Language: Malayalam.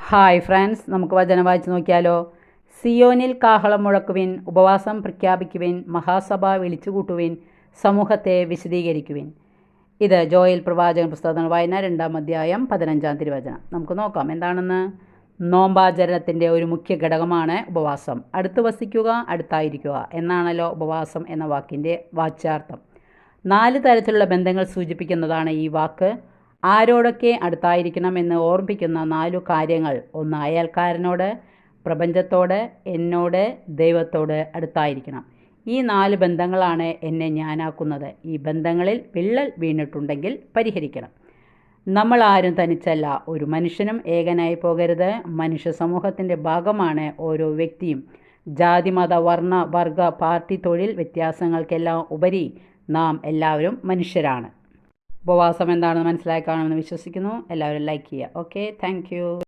ഹായ് ഫ്രണ്ട്സ്, നമുക്ക് വചനം വായിച്ച് നോക്കിയാലോ. സിയോനിൽ കാഹളം മുഴക്കുവിൻ, ഉപവാസം പ്രഖ്യാപിക്കുവിൻ, മഹാസഭ വിളിച്ചുകൂട്ടുവിൻ, സമൂഹത്തെ വിശദീകരിക്കുവിൻ. ഇത് ജോയൽ പ്രവാചകൻ പുസ്തകത്തിൽ വായന 2-ാം അധ്യായം 15-ാം തിരുവചനം. നമുക്ക് നോക്കാം എന്താണെന്ന്. നോമ്പാചരണത്തിൻ്റെ ഒരു മുഖ്യ ഘടകമാണ് ഉപവാസം. അടുത്ത് വസിക്കുക, അടുത്തായിരിക്കുക എന്നാണല്ലോ ഉപവാസം എന്ന വാക്കിൻ്റെ വാച്യാർത്ഥം. 4 തരത്തിലുള്ള ബന്ധങ്ങൾ സൂചിപ്പിക്കുന്നതാണ് ഈ വാക്ക്. ആരോടൊക്കെ അടുത്തായിരിക്കണം എന്ന് ഓർമ്മിപ്പിക്കുന്ന 4 കാര്യങ്ങൾ. 1, അയൽക്കാരനോട്, പ്രപഞ്ചത്തോട്, എന്നോട്, ദൈവത്തോട് അടുത്തായിരിക്കണം. ഈ 4 ബന്ധങ്ങളാണ് എന്നെ ഞാനാക്കുന്നത്. ഈ ബന്ധങ്ങളിൽ വിള്ളൽ വീണിട്ടുണ്ടെങ്കിൽ പരിഹരിക്കണം. നമ്മൾ ആരും തനിച്ചല്ല. ഒരു മനുഷ്യനും ഏകനായി പോകരുത്. മനുഷ്യ സമൂഹത്തിൻ്റെ ഭാഗമാണ് ഓരോ വ്യക്തിയും. ജാതി, മത, വർണ്ണ, വർഗ, പാർട്ടി, തൊഴിൽ വ്യത്യാസങ്ങൾക്കെല്ലാം ഉപരി നാം എല്ലാവരും മനുഷ്യരാണ്. ഉപവാസം എന്താണെന്ന് മനസ്സിലായി കാണുമെന്ന് വിശ്വസിക്കുന്നു. എല്ലാവരും ലൈക്ക് ചെയ്യുക. Okay, thank you.